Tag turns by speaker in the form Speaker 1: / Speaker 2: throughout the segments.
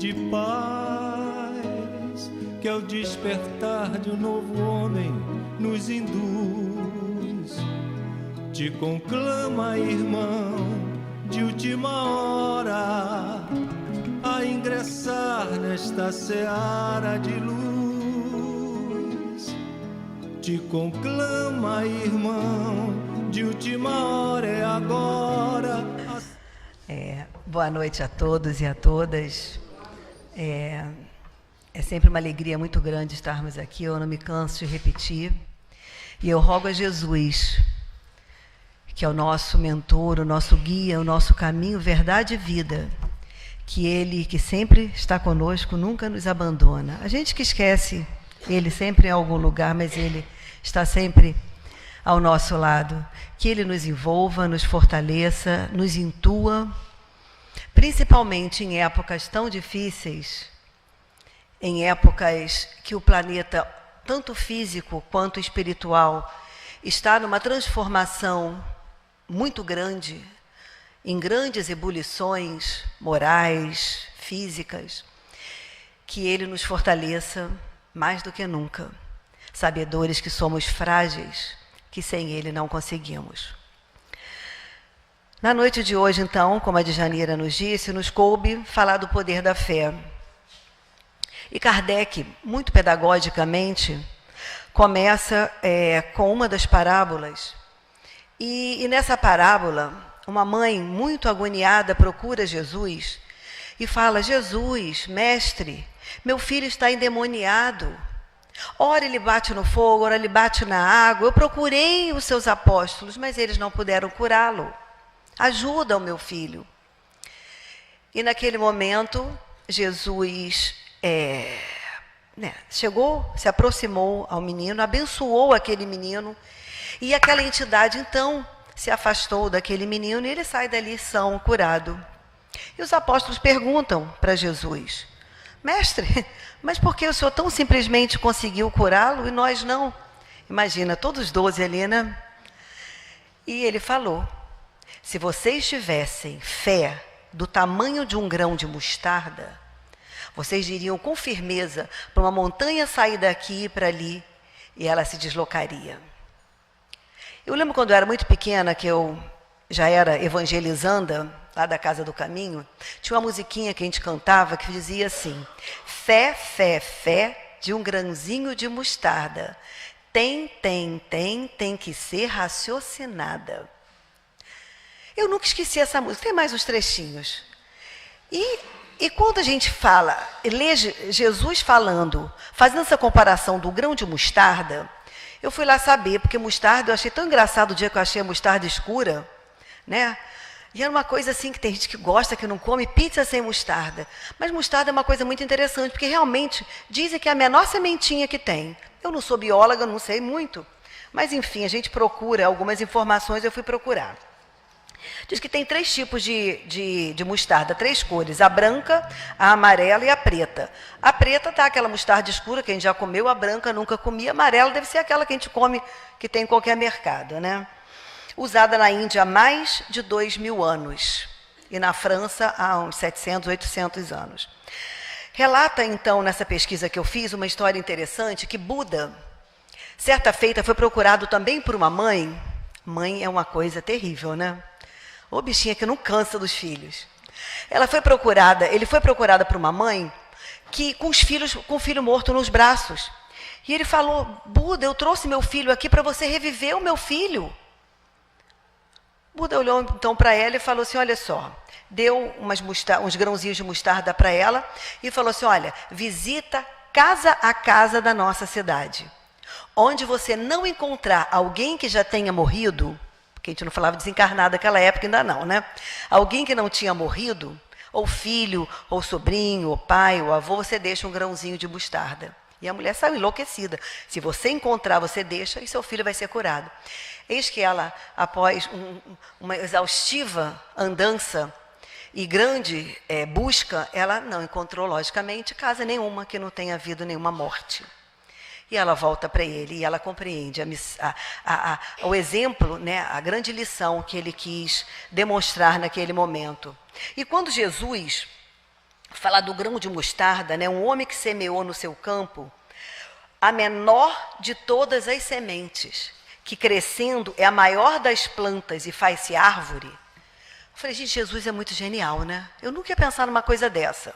Speaker 1: de paz, que ao despertar de um novo homem nos induz. Te conclama, irmão, de última hora, a ingressar nesta seara de luz. Te conclama, irmão, de última hora, é agora.
Speaker 2: Boa noite a todos e a todas. É sempre uma alegria muito grande estarmos aqui, eu não me canso de repetir. E eu rogo a Jesus, que é o nosso mentor, o nosso guia, o nosso caminho, verdade e vida, que Ele, que sempre está conosco, nunca nos abandona. A gente que esquece Ele sempre em algum lugar, mas Ele está sempre ao nosso lado. Que Ele nos envolva, nos fortaleça, nos intua, principalmente em épocas tão difíceis, em épocas que o planeta, tanto físico quanto espiritual, está numa transformação muito grande, em grandes ebulições morais, físicas, que Ele nos fortaleça mais do que nunca, sabedores que somos frágeis, que sem Ele não conseguimos. Na noite de hoje, então, como a Djanira nos disse, nos coube falar do poder da fé. E Kardec, muito pedagogicamente, começa com uma das parábolas. E nessa parábola, uma mãe muito agoniada procura Jesus e fala: Jesus, mestre, meu filho está endemoniado. Ora ele bate no fogo, ora ele bate na água. Eu procurei os seus apóstolos, mas eles não puderam curá-lo. Ajuda o meu filho. E naquele momento, Jesus chegou, se aproximou ao menino, abençoou aquele menino, e aquela entidade então se afastou daquele menino e ele sai dali são, curado. E os apóstolos perguntam para Jesus: mestre, mas por que o senhor tão simplesmente conseguiu curá-lo e nós não? Imagina, todos 12 ali, né? E ele falou: se vocês tivessem fé do tamanho de um grão de mostarda, vocês diriam com firmeza para uma montanha sair daqui e para ali, e ela se deslocaria. Eu lembro quando eu era muito pequena, que eu já era evangelizanda, lá da Casa do Caminho, tinha uma musiquinha que a gente cantava que dizia assim: fé, fé, fé de um grãozinho de mostarda, tem que ser raciocinada. Eu nunca esqueci essa música, tem mais uns trechinhos. E quando a gente fala, lê Jesus falando, fazendo essa comparação do grão de mostarda, eu fui lá saber, porque mostarda, eu achei tão engraçado o dia que eu achei a mostarda escura, né? E era uma coisa assim que tem gente que gosta, que não come pizza sem mostarda. Mas mostarda é uma coisa muito interessante, porque realmente dizem que é a menor sementinha que tem. Eu não sou bióloga, não sei muito, mas enfim, a gente procura algumas informações, eu fui procurar. Diz que tem 3 tipos de mostarda, 3 cores: a branca, a amarela e a preta. A preta tá aquela mostarda escura que a gente já comeu, a branca nunca comi, a amarela deve ser aquela que a gente come, que tem em qualquer mercado, né? Usada na Índia há mais de 2000 anos e na França há uns 700, 800 anos. Relata então nessa pesquisa que eu fiz uma história interessante que Buda, certa feita, foi procurado também por uma mãe. Mãe é uma coisa terrível, né? Ô bichinha que não cansa dos filhos. Ele foi procurado por uma mãe que com o filho morto nos braços. E ele falou: Buda, eu trouxe meu filho aqui para você reviver o meu filho. Buda olhou então para ela e falou assim: olha só, deu uns grãozinhos de mostarda para ela e falou assim: olha, visita casa a casa da nossa cidade. Onde você não encontrar alguém que já tenha morrido, porque a gente não falava desencarnado naquela época ainda não, né? Alguém que não tinha morrido, ou filho, ou sobrinho, ou pai, ou avô, você deixa um grãozinho de mostarda. E a mulher saiu enlouquecida. Se você encontrar, você deixa e seu filho vai ser curado. Eis que ela, após uma exaustiva andança e grande busca, ela não encontrou, logicamente, casa nenhuma que não tenha havido nenhuma morte. E ela volta para ele e ela compreende o exemplo, né, a grande lição que ele quis demonstrar naquele momento. E quando Jesus fala do grão de mostarda, né? Um homem que semeou no seu campo a menor de todas as sementes, que crescendo é a maior das plantas e faz-se árvore. Eu falei, gente, Jesus é muito genial, né? Eu nunca ia pensar numa coisa dessa.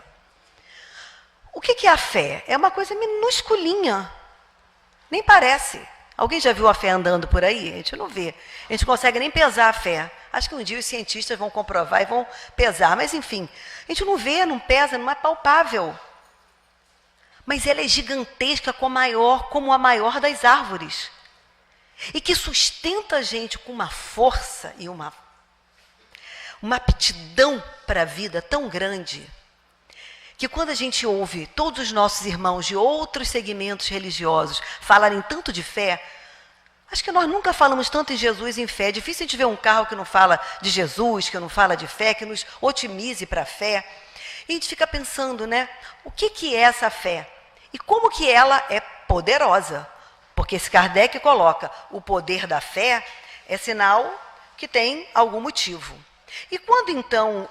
Speaker 2: O que é a fé? É uma coisa minusculinha, nem parece. Alguém já viu a fé andando por aí? A gente não vê. A gente não consegue nem pesar a fé. Acho que um dia os cientistas vão comprovar e vão pesar. Mas, enfim, a gente não vê, não pesa, não é palpável. Mas ela é gigantesca como a maior das árvores. E que sustenta a gente com uma força e uma aptidão para a vida tão grande, que quando a gente ouve todos os nossos irmãos de outros segmentos religiosos falarem tanto de fé, acho que nós nunca falamos tanto em Jesus e em fé. É difícil a gente ver um carro que não fala de Jesus, que não fala de fé, que nos otimize para a fé. E a gente fica pensando, né? O que é essa fé? E como que ela é poderosa? Porque esse Kardec coloca o poder da fé é sinal que tem algum motivo. E quando então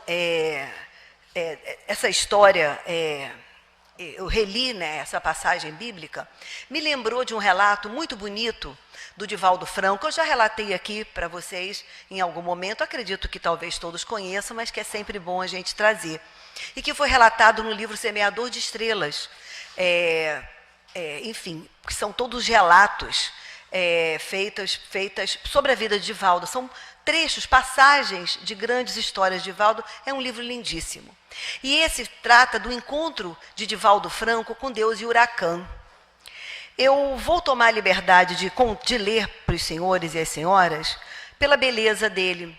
Speaker 2: essa história, eu reli, né, essa passagem bíblica, me lembrou de um relato muito bonito do Divaldo Franco. Eu já relatei aqui para vocês em algum momento, acredito que talvez todos conheçam, mas que é sempre bom a gente trazer. E que foi relatado no livro Semeador de Estrelas. Enfim, que são todos relatos feitas sobre a vida de Divaldo. São trechos, passagens de grandes histórias de Divaldo. É um livro lindíssimo. E esse trata do encontro de Divaldo Franco com Deus e Huracan. Eu vou tomar a liberdade de ler para os senhores e as senhoras pela beleza dele,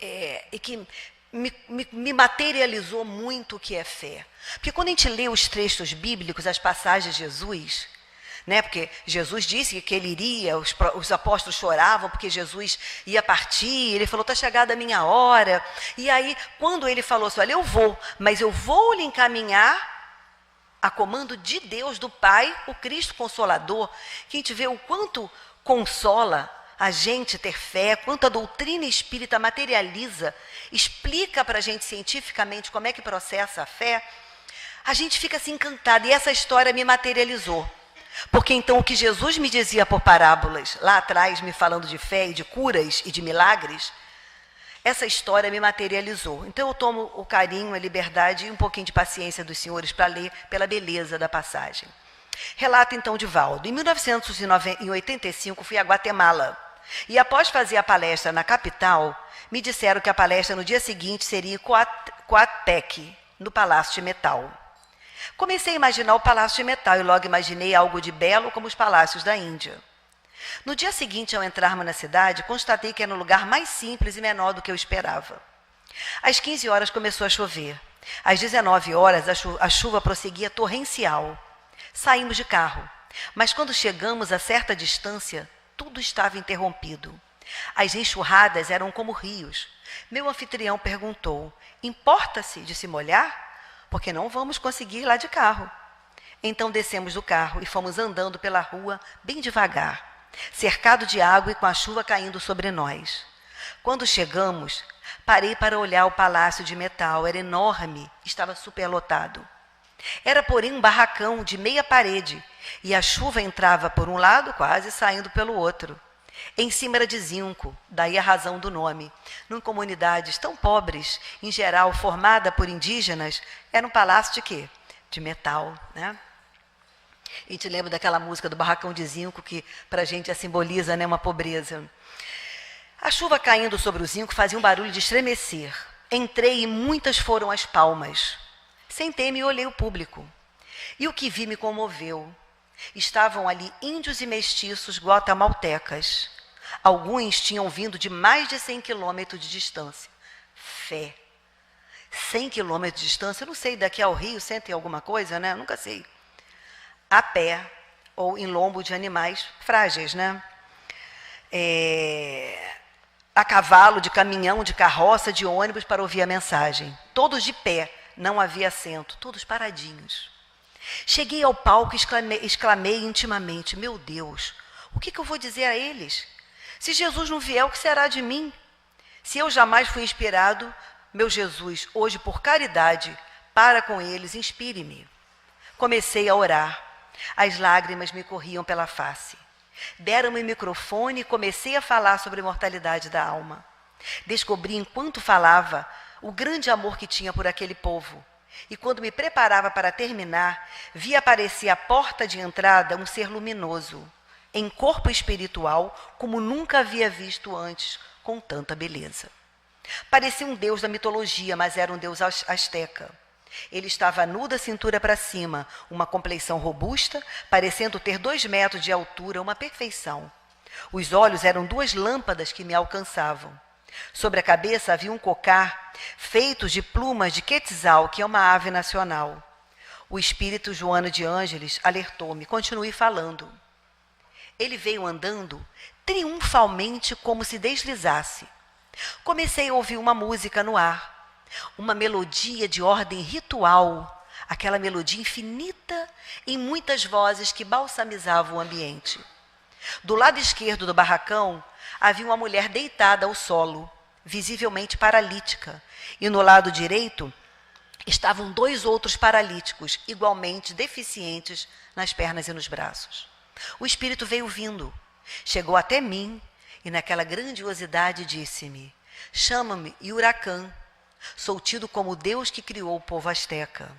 Speaker 2: e que me materializou muito o que é fé. Porque quando a gente lê os trechos bíblicos, as passagens de Jesus, né, porque Jesus disse que ele iria, os apóstolos choravam porque Jesus ia partir, ele falou, está chegada a minha hora. E aí, quando ele falou assim, olha, eu vou, mas eu vou lhe encaminhar a comando de Deus, do Pai, o Cristo Consolador, que a gente vê o quanto consola a gente ter fé, quanto a doutrina espírita materializa, explica para a gente cientificamente como é que processa a fé, a gente fica assim encantado. E essa história me materializou. Porque então o que Jesus me dizia por parábolas, lá atrás, me falando de fé e de curas e de milagres, essa história me materializou. Então eu tomo o carinho, a liberdade e um pouquinho de paciência dos senhores para ler pela beleza da passagem. Relata então Divaldo. Em 1985 fui a Guatemala. E após fazer a palestra na capital, me disseram que a palestra no dia seguinte seria em Coatepec, no Palácio de Metal. Comecei a imaginar o Palácio de Metal e logo imaginei algo de belo como os palácios da Índia. No dia seguinte, ao entrarmos na cidade, constatei que era um lugar mais simples e menor do que eu esperava. Às 15 horas começou a chover. Às 19 horas, a chuva prosseguia torrencial. Saímos de carro, mas quando chegamos a certa distância, tudo estava interrompido. As enxurradas eram como rios. Meu anfitrião perguntou, importa-se de se molhar? Porque não vamos conseguir ir lá de carro. Então descemos do carro e fomos andando pela rua bem devagar, cercado de água e com a chuva caindo sobre nós. Quando chegamos, parei para olhar o palácio de metal. Era enorme, estava superlotado. Era, porém, um barracão de meia parede, e a chuva entrava por um lado, quase saindo pelo outro. Em cima era de zinco, daí a razão do nome. Em comunidades tão pobres, em geral formada por indígenas, era um palácio de quê? De metal, né? A gente lembra daquela música do barracão de zinco, que para a gente simboliza, né, uma pobreza. A chuva caindo sobre o zinco fazia um barulho de estremecer. Entrei e muitas foram as palmas. Sentei-me e olhei o público. E o que vi me comoveu. Estavam ali índios e mestiços guatemaltecas. Alguns tinham vindo de mais de 100 quilômetros de distância. Fé. 100 quilômetros de distância, eu não sei, daqui ao Rio, 100 e alguma coisa, né? Eu nunca sei. A pé ou em lombo de animais frágeis, né? A cavalo, de caminhão, de carroça, de ônibus para ouvir a mensagem. Todos de pé, não havia assento, todos paradinhos. Cheguei ao palco e exclamei intimamente, meu Deus, o que eu vou dizer a eles? Se Jesus não vier, o que será de mim? Se eu jamais fui inspirado, meu Jesus, hoje por caridade, Para com eles, inspire-me. Comecei a orar. As lágrimas me corriam pela face. Deram-me o microfone e comecei a falar sobre a imortalidade da alma. Descobri, enquanto falava, o grande amor que tinha por aquele povo. E quando me preparava para terminar, vi aparecer à porta de entrada um ser luminoso, em corpo espiritual, como nunca havia visto antes, com tanta beleza. Parecia um deus da mitologia, mas era um deus asteca. Ele estava nu da cintura para cima, uma compleição robusta, parecendo ter 2 metros de altura, uma perfeição. Os olhos eram 2 lâmpadas que me alcançavam. Sobre a cabeça havia um cocar, feito de plumas de quetzal, que é uma ave nacional. O espírito Joana de Ângeles alertou-me, continue falando. Ele veio andando triunfalmente como se deslizasse. Comecei a ouvir uma música no ar. Uma melodia de ordem ritual, aquela melodia infinita em muitas vozes que balsamizavam o ambiente. Do lado esquerdo do barracão havia uma mulher deitada ao solo, visivelmente paralítica, e no lado direito estavam 2 outros paralíticos, igualmente deficientes nas pernas e nos braços. O espírito veio vindo, chegou até mim e naquela grandiosidade disse-me: chama-me Huracán. Sou tido como o Deus que criou o povo asteca.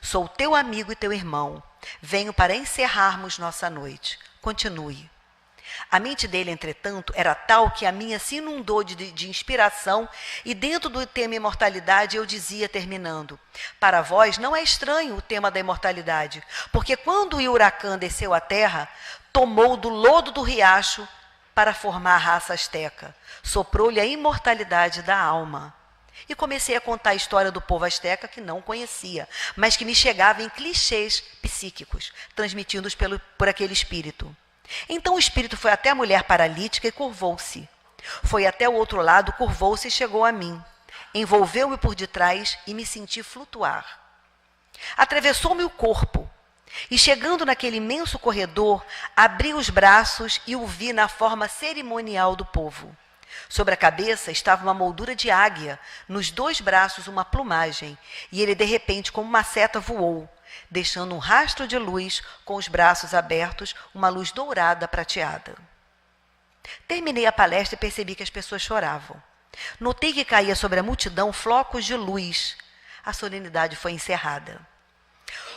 Speaker 2: Sou teu amigo e teu irmão. Venho para encerrarmos nossa noite. Continue. A mente dele, entretanto, era tal que a minha se inundou de inspiração, e dentro do tema imortalidade eu dizia, terminando: para vós não é estranho o tema da imortalidade, porque quando o Huracán desceu à terra, tomou do lodo do riacho para formar a raça asteca. Soprou-lhe a imortalidade da alma. E comecei a contar a história do povo asteca que não conhecia, mas que me chegava em clichês psíquicos, transmitidos por aquele espírito. Então o espírito foi até a mulher paralítica e curvou-se. Foi até o outro lado, curvou-se e chegou a mim. Envolveu-me por detrás e me senti flutuar. Atravessou-me o corpo e, chegando naquele imenso corredor, abri os braços e o vi na forma cerimonial do povo. Sobre a cabeça estava uma moldura de águia, nos 2 braços uma plumagem, e ele de repente, como uma seta, voou, deixando um rastro de luz com os braços abertos, uma luz dourada prateada. Terminei a palestra e percebi que as pessoas choravam. Notei que caía sobre a multidão flocos de luz. A solenidade foi encerrada.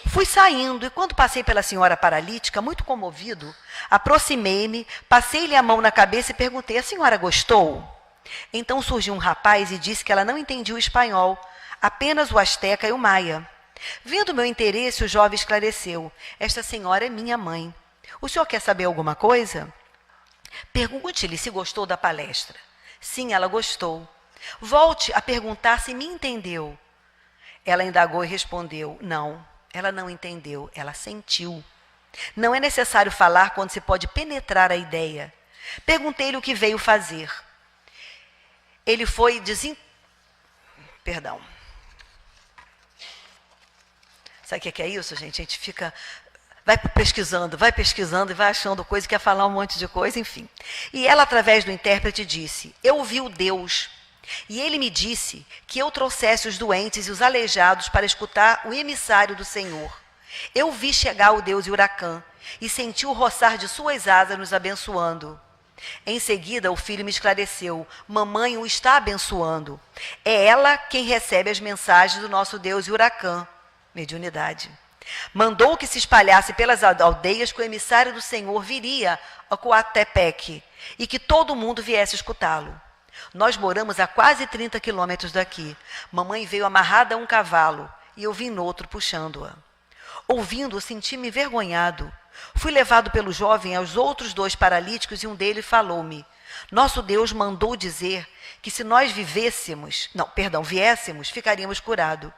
Speaker 2: Fui saindo e, quando passei pela senhora paralítica, muito comovido, aproximei-me, passei-lhe a mão na cabeça e perguntei: a senhora gostou? Então surgiu um rapaz e disse que ela não entendia o espanhol, apenas o asteca e o maia. Vendo meu interesse, o jovem esclareceu: esta senhora é minha mãe. O senhor quer saber alguma coisa? Pergunte-lhe se gostou da palestra. Sim, ela gostou. Volte a perguntar se me entendeu. Ela indagou e respondeu: não. Ela não entendeu, ela sentiu. Não é necessário falar quando se pode penetrar a ideia. Perguntei-lhe o que veio fazer. Ele foi Sabe o que é isso, gente? A gente fica... vai pesquisando e vai achando coisa, quer falar um monte de coisa, enfim. E ela, através do intérprete, disse: eu vi o Deus. E ele me disse que eu trouxesse os doentes e os aleijados para escutar o emissário do Senhor. Eu vi chegar o Deus Huracán e senti o roçar de suas asas nos abençoando. Em seguida, o filho me esclareceu: mamãe o está abençoando. É ela quem recebe as mensagens do nosso Deus Huracán. Mediunidade. Mandou que se espalhasse pelas aldeias que o emissário do Senhor viria a Coatepec e que todo mundo viesse escutá-lo. Nós moramos a quase 30 quilômetros daqui. Mamãe veio amarrada a um cavalo e eu vim no outro puxando-a. Ouvindo-o, senti-me envergonhado. Fui levado pelo jovem aos outros 2 paralíticos e um deles falou-me: nosso Deus mandou dizer que se nós viéssemos, ficaríamos curados.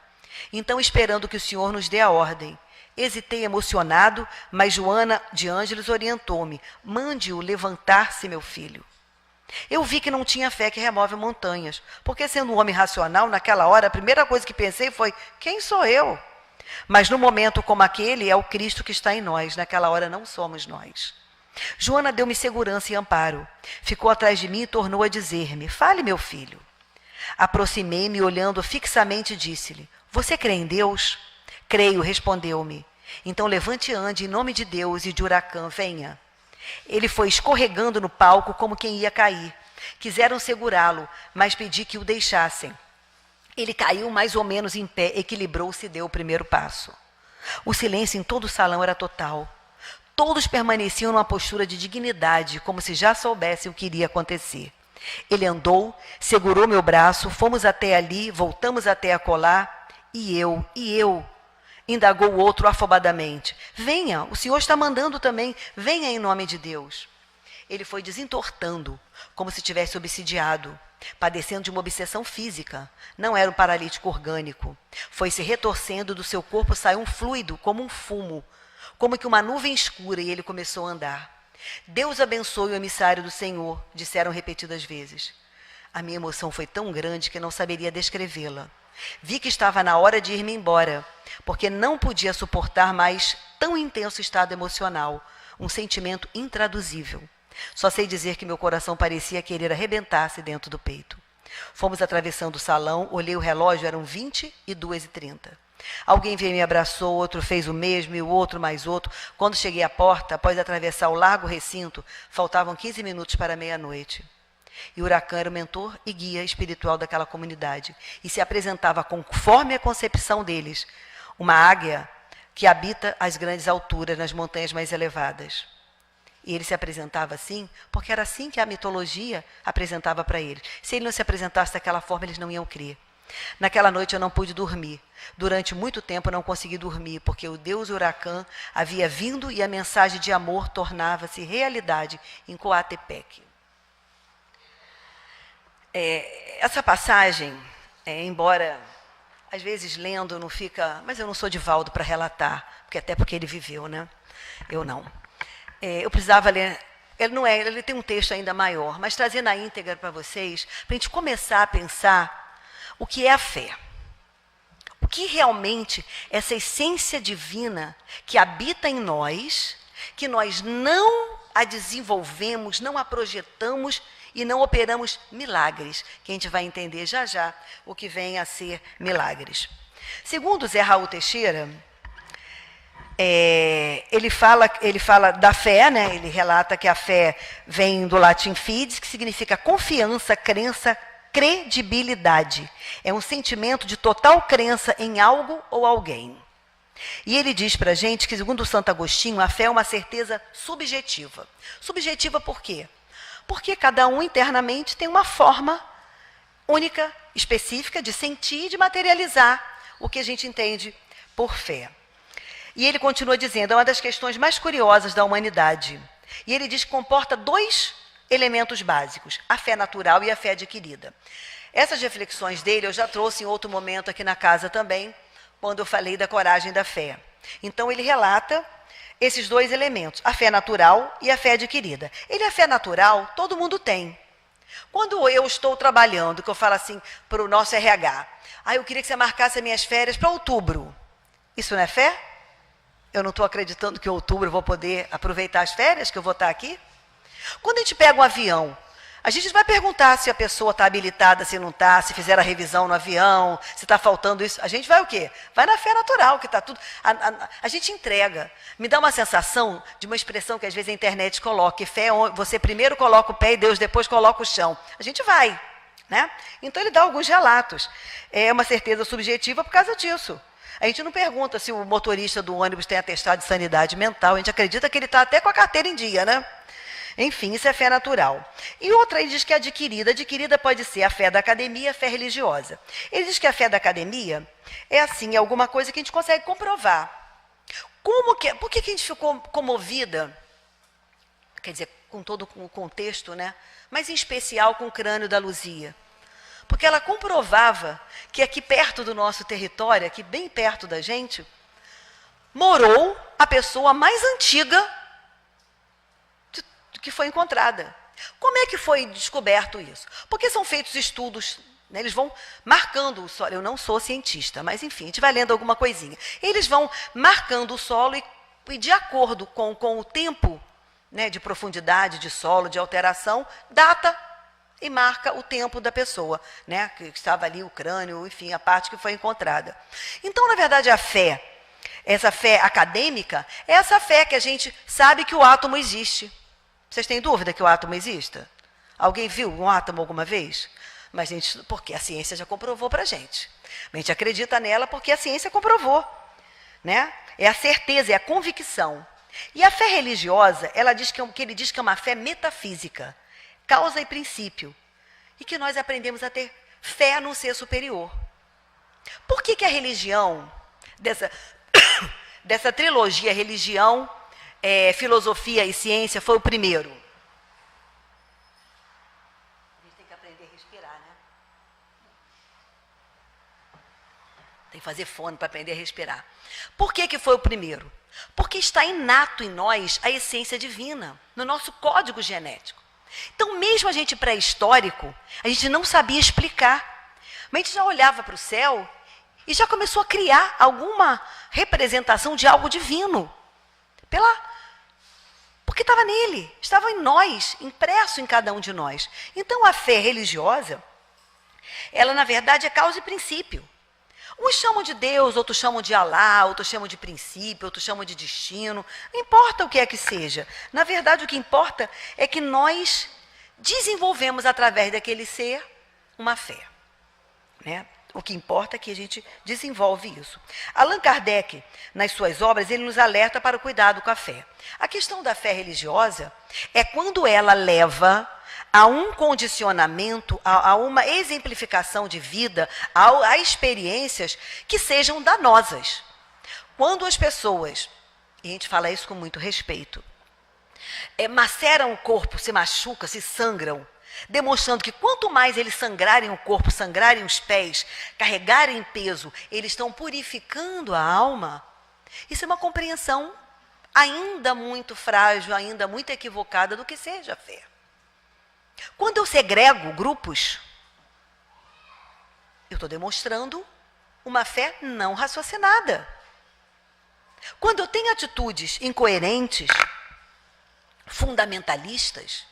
Speaker 2: Então, esperando que o Senhor nos dê a ordem. Hesitei emocionado, mas Joana de Ângeles orientou-me: mande-o levantar-se, meu filho. Eu vi que não tinha fé que remove montanhas, porque, sendo um homem racional, naquela hora, a primeira coisa que pensei foi: quem sou eu? Mas num momento como aquele, é o Cristo que está em nós. Naquela hora não somos nós. Joana deu-me segurança e amparo. Ficou atrás de mim e tornou a dizer-me: fale, meu filho. Aproximei-me, olhando fixamente, disse-lhe: Você crê em Deus? Creio, respondeu-me. Então levante e ande, em nome de Deus e de Huracã, venha. Ele foi escorregando no palco como quem ia cair. Quiseram segurá-lo, mas pedi que o deixassem. Ele caiu mais ou menos em pé, equilibrou-se e deu o primeiro passo. O silêncio em todo o salão era total. Todos permaneciam numa postura de dignidade, como se já soubessem o que iria acontecer. Ele andou, segurou meu braço, fomos até ali, voltamos até acolá, e eu, indagou o outro afobadamente. Venha, o senhor está mandando também, venha em nome de Deus. Ele foi desentortando, como se tivesse obsidiado, padecendo de uma obsessão física. Não era um paralítico orgânico. Foi se retorcendo, do seu corpo saiu um fluido, como um fumo, como que uma nuvem escura, e ele começou a andar. Deus abençoe o emissário do Senhor, disseram repetidas vezes. A minha emoção foi tão grande que não saberia descrevê-la. Vi que estava na hora de ir-me embora, porque não podia suportar mais tão intenso estado emocional, um sentimento intraduzível. Só sei dizer que meu coração parecia querer arrebentar-se dentro do peito. Fomos atravessando o salão, olhei o relógio, eram 22h30. Alguém veio e me abraçou, outro fez o mesmo, e o outro mais outro. Quando cheguei à porta, após atravessar o largo recinto, faltavam 15 minutos para meia-noite. E Huracã era o mentor e guia espiritual daquela comunidade, e se apresentava conforme a concepção deles, uma águia que habita as grandes alturas, nas montanhas mais elevadas. E ele se apresentava assim, porque era assim que a mitologia apresentava para eles. Se ele não se apresentasse daquela forma, eles não iam crer. Naquela noite eu não pude dormir. Durante muito tempo eu não consegui dormir, porque o Deus Huracã havia vindo e a mensagem de amor tornava-se realidade em Coatepec. Essa passagem, embora às vezes lendo não fica... Mas eu não sou Divaldo para relatar, porque ele viveu, né? Eu não. Eu precisava ler... Ele tem um texto ainda maior, mas trazer na íntegra para vocês, para a gente começar a pensar o que é a fé. O que realmente essa essência divina que habita em nós, que nós não a desenvolvemos, não a projetamos e não operamos milagres, que a gente vai entender já já o que vem a ser milagres. Segundo Zé Raul Teixeira, ele fala da fé, né? Ele relata que a fé vem do latim fides, que significa confiança, crença, credibilidade. É um sentimento de total crença em algo ou alguém. E ele diz para a gente que, segundo Santo Agostinho, a fé é uma certeza subjetiva. Subjetiva por quê? Porque cada um internamente tem uma forma única, específica, de sentir e de materializar o que a gente entende por fé. E ele continua dizendo, é uma das questões mais curiosas da humanidade. E ele diz que comporta 2 elementos básicos, a fé natural e a fé adquirida. Essas reflexões dele eu já trouxe em outro momento aqui na casa também, quando eu falei da coragem da fé. Então ele relata esses 2 elementos, a fé natural e a fé adquirida. A fé natural todo mundo tem. Quando eu estou trabalhando, que eu falo assim para o nosso RH, eu queria que você marcasse as minhas férias para outubro. Isso não é fé? Eu não estou acreditando que em outubro eu vou poder aproveitar as férias, que eu vou estar aqui? Quando a gente pega um avião, a gente vai perguntar se a pessoa está habilitada, se não está, se fizeram a revisão no avião, se está faltando isso. A gente vai o quê? Vai na fé natural, que está tudo... A gente entrega. Me dá uma sensação de uma expressão que às vezes a internet coloca, que fé é você primeiro coloca o pé e Deus depois coloca o chão. A gente vai, né? Então ele dá alguns relatos. É uma certeza subjetiva por causa disso. A gente não pergunta se o motorista do ônibus tem atestado de sanidade mental, a gente acredita que ele está até com a carteira em dia, né? Enfim, isso é fé natural. E outra, ele diz que é adquirida. Adquirida pode ser a fé da academia, a fé religiosa. Ele diz que a fé da academia é assim, é alguma coisa que a gente consegue comprovar. Por que a gente ficou comovida? Quer dizer, com todo o contexto, né? Mas em especial com o crânio da Luzia. Porque ela comprovava que aqui perto do nosso território, aqui bem perto da gente, morou a pessoa mais antiga que foi encontrada. Como é que foi descoberto isso? Porque são feitos estudos, né? Eles vão marcando o solo. Eu não sou cientista, mas enfim, a gente vai lendo alguma coisinha. Eles vão marcando o solo e de acordo com o tempo, né, de profundidade de solo, de alteração, data e marca o tempo da pessoa, né? Que estava ali o crânio, enfim, a parte que foi encontrada. Então, na verdade, a fé, essa fé acadêmica, é essa fé que a gente sabe que o átomo existe. Vocês têm dúvida que o átomo exista? Alguém viu um átomo alguma vez? Mas, gente, porque a ciência já comprovou para a gente. A gente acredita nela porque a ciência comprovou, né? É a certeza, é a convicção. E a fé religiosa, ela diz que ele diz que é uma fé metafísica, causa e princípio, e que nós aprendemos a ter fé num ser superior. Por que a religião, dessa trilogia, religião, filosofia e ciência, foi o primeiro? A gente tem que aprender a respirar, né? Tem que fazer fono para aprender a respirar. Por que foi o primeiro? Porque está inato em nós a essência divina, no nosso código genético. Então, mesmo a gente pré-histórico, a gente não sabia explicar. Mas a gente já olhava para o céu e já começou a criar alguma representação de algo divino. Porque estava nele, estava em nós, impresso em cada um de nós. Então, a fé religiosa, ela, na verdade, é causa e princípio. Uns chamam de Deus, outros chamam de Alá, outros chamam de princípio, outros chamam de destino. Não importa o que é que seja. Na verdade, o que importa é que nós desenvolvemos, através daquele ser, uma fé, né? O que importa é que a gente desenvolve isso. Allan Kardec, nas suas obras, ele nos alerta para o cuidado com a fé. A questão da fé religiosa é quando ela leva a um condicionamento, a uma exemplificação de vida, a experiências que sejam danosas. Quando as pessoas, e a gente fala isso com muito respeito, maceram o corpo, se machucam, se sangram, demonstrando que quanto mais eles sangrarem o corpo, sangrarem os pés, carregarem peso, eles estão purificando a alma. Isso é uma compreensão ainda muito frágil, ainda muito equivocada do que seja a fé. Quando eu segrego grupos, eu estou demonstrando uma fé não raciocinada. Quando eu tenho atitudes incoerentes, fundamentalistas,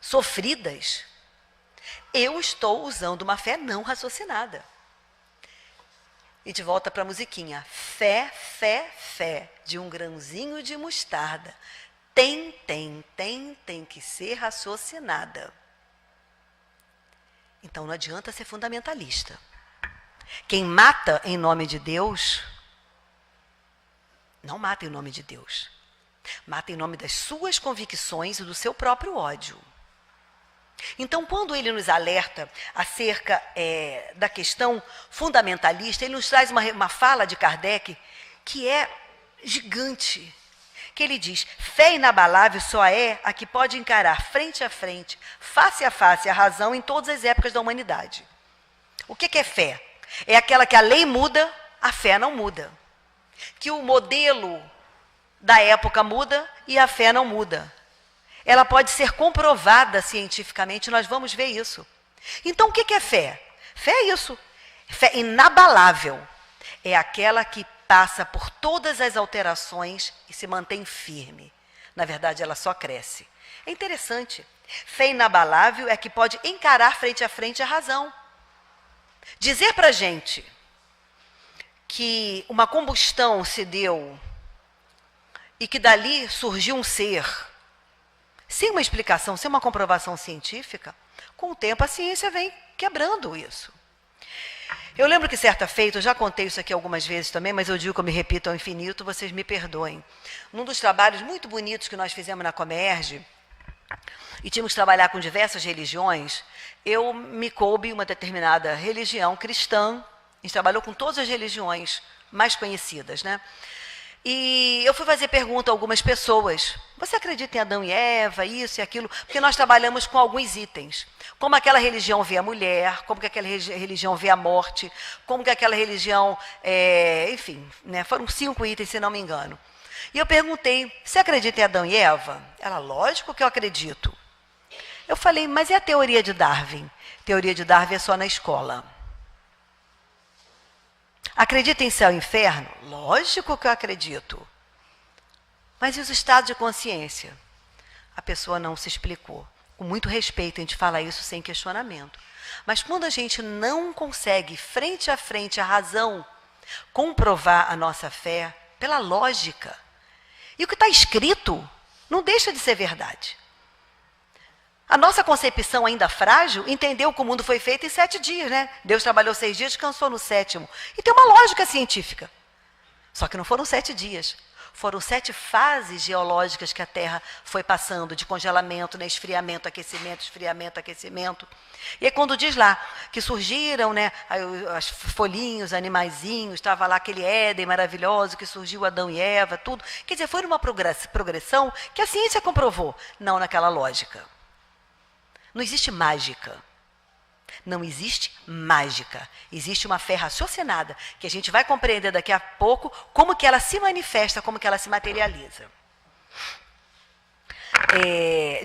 Speaker 2: sofridas, eu estou usando uma fé não raciocinada. E de volta para a musiquinha. Fé, fé, fé, de um grãozinho de mostarda. Tem que ser raciocinada. Então não adianta ser fundamentalista. Quem mata em nome de Deus, não mata em nome de Deus. Mata em nome das suas convicções e do seu próprio ódio. Então, quando ele nos alerta acerca da questão fundamentalista, ele nos traz uma fala de Kardec que é gigante. Que ele diz, fé inabalável só é a que pode encarar frente a frente, face a face, a razão em todas as épocas da humanidade. O que é fé? É aquela que a lei muda, a fé não muda. Que o modelo da época muda e a fé não muda. Ela pode ser comprovada cientificamente, nós vamos ver isso. Então, o que é fé? Fé é isso. Fé inabalável. É aquela que passa por todas as alterações e se mantém firme. Na verdade, ela só cresce. É interessante. Fé inabalável é a que pode encarar frente a frente a razão. Dizer para a gente que uma combustão se deu e que dali surgiu um ser, sem uma explicação, sem uma comprovação científica, com o tempo a ciência vem quebrando isso. Eu lembro que certa feita, eu já contei isso aqui algumas vezes também, mas eu digo que eu me repito ao infinito, vocês me perdoem. Num dos trabalhos muito bonitos que nós fizemos na Comerge, e tínhamos que trabalhar com diversas religiões, eu me coube uma determinada religião cristã, a gente trabalhou com todas as religiões mais conhecidas, né? E eu fui fazer pergunta a algumas pessoas. Você acredita em Adão e Eva, isso e aquilo? Porque nós trabalhamos com alguns itens. Como aquela religião vê a mulher, como que aquela religião vê a morte, como que aquela religião... enfim, né? Foram 5 itens, se não me engano. E eu perguntei, você acredita em Adão e Eva? Ela, lógico que eu acredito. Eu falei, mas e a teoria de Darwin? Teoria de Darwin é só na escola. Acredita em céu e inferno? Lógico que eu acredito. Mas e os estados de consciência? A pessoa não se explicou. Com muito respeito, a gente fala isso sem questionamento. Mas quando a gente não consegue, frente a frente, a razão, comprovar a nossa fé pela lógica, e o que está escrito não deixa de ser verdade. A nossa concepção ainda frágil entendeu que o mundo foi feito em 7 dias, né? Deus trabalhou 6 dias, descansou no 7º. E tem uma lógica científica. Só que não foram 7 dias. Foram 7 fases geológicas que a Terra foi passando, de congelamento, né, esfriamento, aquecimento. E aí quando diz lá que surgiram, né, os folhinhos, animaizinhos, estava lá aquele Éden maravilhoso, que surgiu Adão e Eva, tudo. Quer dizer, foi uma progressão que a ciência comprovou, não naquela lógica. Não existe mágica. Não existe mágica. Existe uma fé raciocinada, que a gente vai compreender daqui a pouco como que ela se manifesta, como que ela se materializa.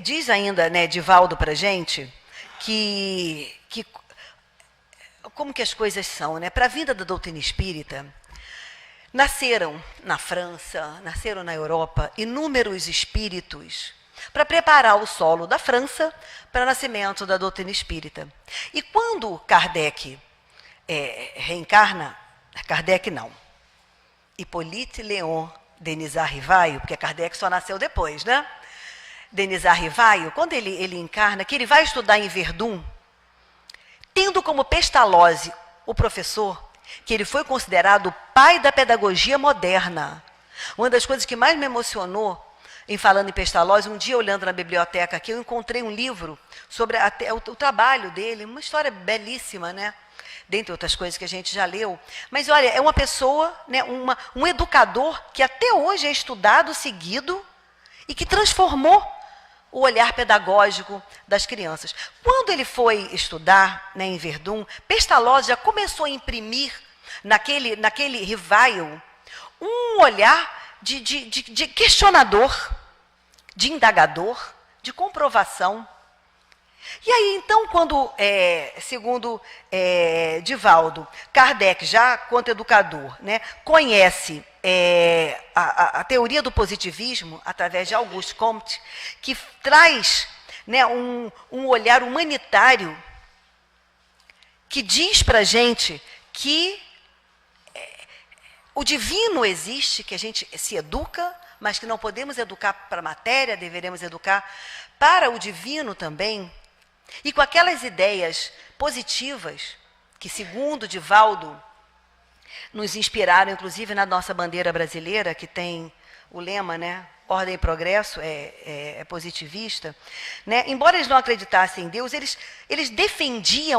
Speaker 2: Diz ainda, né, Divaldo para a gente, que como que as coisas são, né? Para a vinda da doutrina espírita, nasceram na França, nasceram na Europa, inúmeros espíritos para preparar o solo da França para o nascimento da doutrina espírita. E quando Kardec reencarna, Kardec não, Hippolyte Léon Denisard Rivaio, porque Kardec só nasceu depois, né? Denisard Rivaio, quando ele encarna, que ele vai estudar em Verdun, tendo como Pestalozzi o professor, que ele foi considerado o pai da pedagogia moderna. Uma das coisas que mais me emocionou em falando em Pestalozzi, um dia olhando na biblioteca aqui, eu encontrei um livro sobre o trabalho dele, uma história belíssima, né? Dentre outras coisas que a gente já leu. Mas olha, é uma pessoa, né, um educador que até hoje é estudado, seguido, e que transformou o olhar pedagógico das crianças. Quando ele foi estudar, né, em Verdun, Pestalozzi já começou a imprimir naquele Rivaio um olhar de questionador, de indagador, de comprovação. E aí, então, quando, segundo Divaldo, Kardec, já quanto educador, né, conhece a teoria do positivismo, através de Auguste Comte, que traz, né, um olhar humanitário, que diz para a gente que o divino existe, que a gente se educa, mas que não podemos educar para a matéria, deveremos educar para o divino também. E com aquelas ideias positivas, que segundo Divaldo, nos inspiraram, inclusive, na nossa bandeira brasileira, que tem o lema, né, Ordem e Progresso, é positivista, né? Embora eles não acreditassem em Deus, ele defendia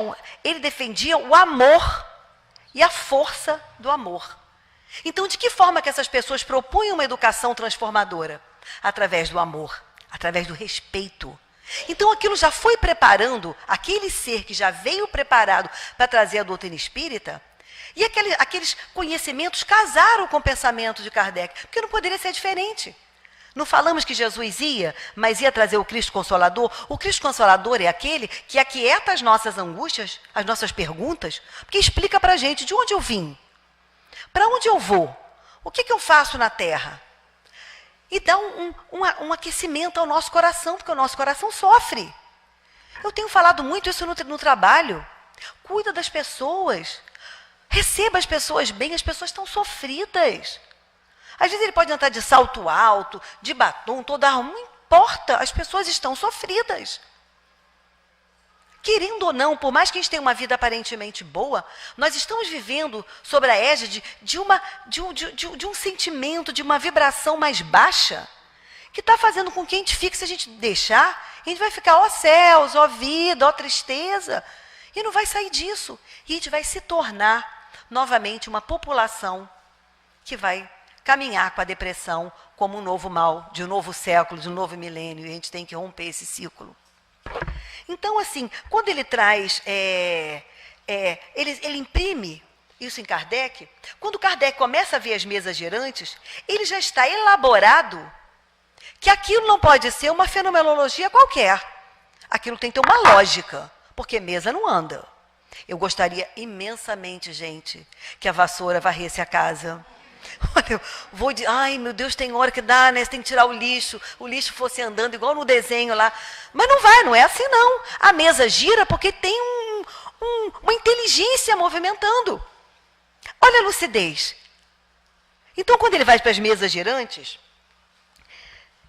Speaker 2: o amor e a força do amor. Então, de que forma que essas pessoas propunham uma educação transformadora? Através do amor, através do respeito. Então, aquilo já foi preparando aquele ser que já veio preparado para trazer a doutrina espírita, e aqueles conhecimentos casaram com o pensamento de Kardec, porque não poderia ser diferente. Não falamos que Jesus ia, mas ia trazer o Cristo Consolador? O Cristo Consolador é aquele que aquieta as nossas angústias, as nossas perguntas, porque explica para a gente de onde eu vim, para onde eu vou, o que eu faço na Terra. E dá um aquecimento ao nosso coração, porque o nosso coração sofre. Eu tenho falado muito isso no trabalho. Cuida das pessoas. Receba as pessoas bem, as pessoas estão sofridas. Às vezes ele pode entrar de salto alto, de batom, toda arma, não importa, as pessoas estão sofridas. Querendo ou não, por mais que a gente tenha uma vida aparentemente boa, nós estamos vivendo sobre a égide de um sentimento, de uma vibração mais baixa, que está fazendo com que a gente fique, se a gente deixar, a gente vai ficar, ó céus, ó vida, ó tristeza, e não vai sair disso. E a gente vai se tornar, novamente, uma população que vai caminhar com a depressão como um novo mal, de um novo século, de um novo milênio, e a gente tem que romper esse ciclo. Então, assim, quando ele traz, ele imprime isso em Kardec, quando Kardec começa a ver as mesas girantes, ele já está elaborado que aquilo não pode ser uma fenomenologia qualquer. Aquilo tem que ter uma lógica, porque mesa não anda. Eu gostaria imensamente, gente, que a vassoura varresse a casa, Olha, ai meu Deus, tem hora que dá, né? Você tem que tirar o lixo fosse andando igual no desenho lá. Mas não vai, não é assim não. A mesa gira porque tem uma inteligência movimentando. Olha a lucidez. Então, quando ele vai para as mesas girantes,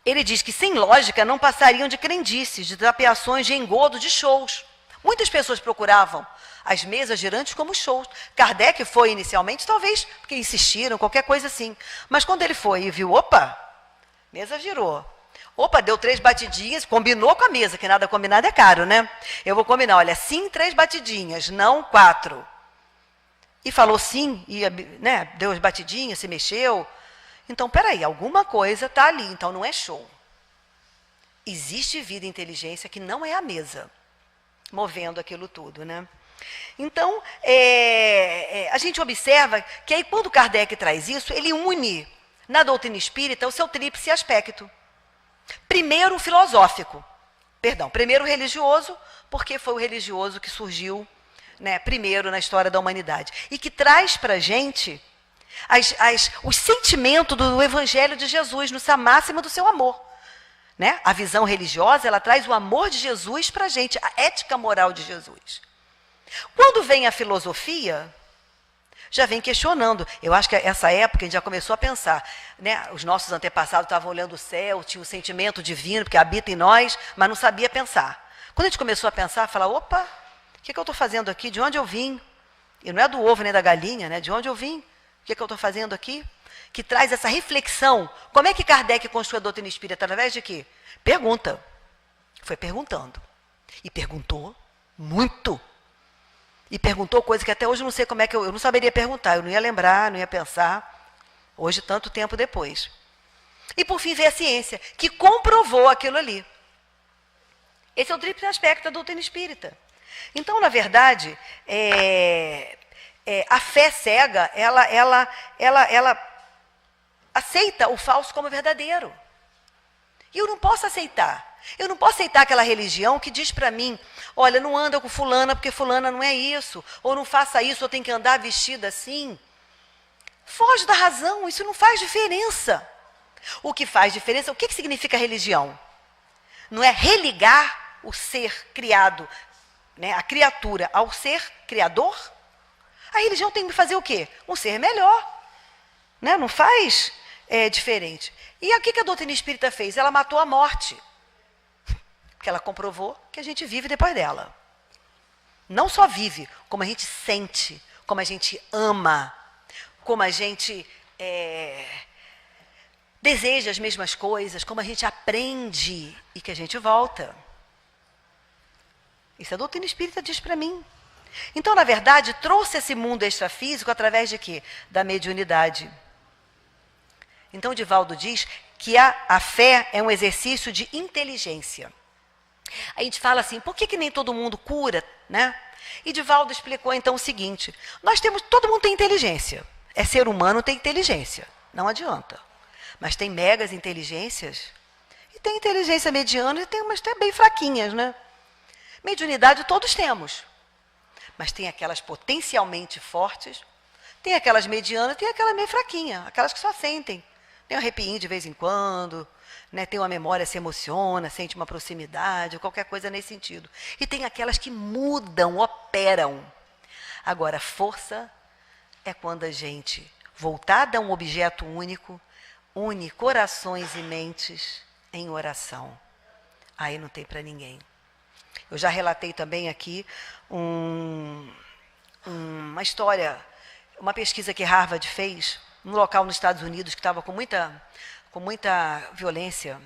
Speaker 2: ele diz que, sem lógica, não passariam de crendices, de tapeações, de engodo, de shows. Muitas pessoas procuravam as mesas girantes como shows. Kardec foi inicialmente, talvez porque insistiram, qualquer coisa assim. Mas quando ele foi e viu, opa, mesa girou. Opa, deu 3 batidinhas, combinou com a mesa, que nada combinado é caro, né? Eu vou combinar, olha, sim, 3 batidinhas, não 4. E falou sim, e, né, deu as batidinhas, se mexeu. Então, peraí, alguma coisa está ali, então não é show. Existe vida e inteligência que não é a mesa, movendo aquilo tudo, né? Então, a gente observa que aí quando Kardec traz isso, ele une na doutrina espírita o seu tríplice aspecto. Primeiro, filosófico. Primeiro religioso, porque foi o religioso que surgiu, né, primeiro na história da humanidade. E que traz para a gente os sentimentos do Evangelho de Jesus, no máximo do seu amor. Né? A visão religiosa, ela traz o amor de Jesus para a gente, a ética moral de Jesus. Quando vem a filosofia, já vem questionando. Eu acho que essa época a gente já começou a pensar, né? Os nossos antepassados estavam olhando o céu, tinham o sentimento divino, porque habita em nós, mas não sabia pensar. Quando a gente começou a pensar, falar, opa, o que eu estou fazendo aqui? De onde eu vim? E não é do ovo nem da galinha, né? De onde eu vim? O que eu estou fazendo aqui? Que traz essa reflexão. Como é que Kardec construiu a doutrina espírita? Através de quê? Pergunta. Foi perguntando. E perguntou muito. E perguntou coisa que até hoje eu não sei como é que eu não saberia perguntar, eu não ia lembrar, não ia pensar, hoje, tanto tempo depois. E, por fim, veio a ciência, que comprovou aquilo ali. Esse é o triplo aspecto da doutrina espírita. Então, na verdade, a fé cega, ela aceita o falso como verdadeiro. E eu não posso aceitar. Eu não posso aceitar aquela religião que diz para mim, olha, não anda com fulana porque fulana não é isso, ou não faça isso, ou tem que andar vestida assim. Foge da razão, isso não faz diferença. O que faz diferença, o que significa religião? Não é religar o ser criado, né, a criatura ao ser criador? A religião tem que fazer o quê? Um ser melhor. Né? Não faz diferente. E o que a doutrina espírita fez? Ela matou a morte. Porque ela comprovou que a gente vive depois dela. Não só vive, como a gente sente, como a gente ama, como a gente deseja as mesmas coisas, como a gente aprende e que a gente volta. Isso a doutrina espírita diz para mim. Então, na verdade, trouxe esse mundo extrafísico através de quê? Da mediunidade. Então, Divaldo diz que a fé é um exercício de inteligência. A gente fala assim, por que nem todo mundo cura, né? E Divaldo explicou então o seguinte, todo mundo tem inteligência. É ser humano, tem inteligência, não adianta. Mas tem megas inteligências, e tem inteligência mediana, e tem umas até bem fraquinhas, né? Mediunidade todos temos. Mas tem aquelas potencialmente fortes, tem aquelas medianas, tem aquelas meio fraquinhas, aquelas que só sentem. Tem um arrepio de vez em quando, né? Tem uma memória, se emociona, sente uma proximidade, qualquer coisa nesse sentido. E tem aquelas que mudam, operam. Agora, força é quando a gente, voltada a um objeto único, une corações e mentes em oração. Aí não tem para ninguém. Eu já relatei também aqui uma história, uma pesquisa que Harvard fez, num local nos Estados Unidos que estava com muita violência,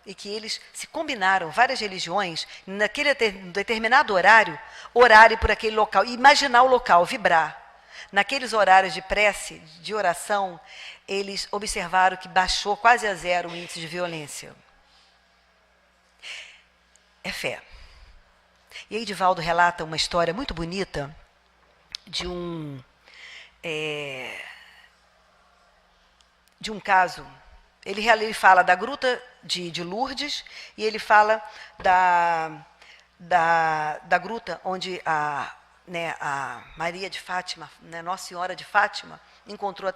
Speaker 2: e que eles se combinaram, várias religiões, naquele determinado horário, orarem por aquele local, e imaginar o local, vibrar. Naqueles horários de prece, de oração, eles observaram que baixou quase a zero o índice de violência. É fé. E aí Divaldo relata uma história muito bonita de um caso. Ele fala da gruta de Lourdes e ele fala da gruta onde a Maria de Fátima, né, Nossa Senhora de Fátima, encontrou as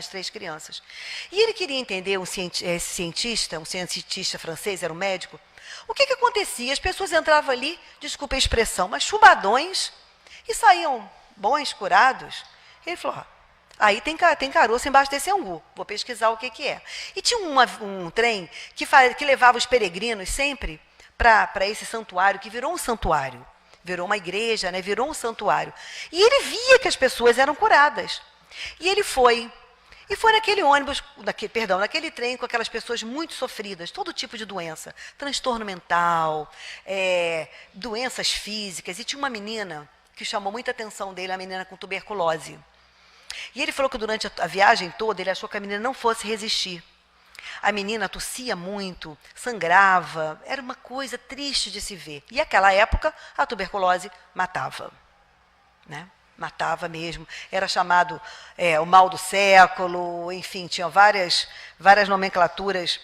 Speaker 2: 3 crianças. E ele queria entender, esse cientista, um cientista francês, era um médico, o que acontecia? As pessoas entravam ali, desculpa a expressão, mas chubadões, e saíam bons, curados. Ele falou, aí tem caroço embaixo desse angu, vou pesquisar o que é. E tinha um trem que levava os peregrinos sempre para esse santuário, que virou um santuário. Virou uma igreja, né? Virou um santuário. E ele via que as pessoas eram curadas. E ele foi. E foi naquele ônibus, naquele trem com aquelas pessoas muito sofridas, todo tipo de doença. Transtorno mental, doenças físicas. E tinha uma menina que chamou muita atenção dele, a menina com tuberculose. E ele falou que durante a viagem toda, ele achou que a menina não fosse resistir. A menina tossia muito, sangrava, era uma coisa triste de se ver. E naquela época, a tuberculose matava, né? Matava mesmo. Era chamado o mal do século, enfim, tinha várias nomenclaturas,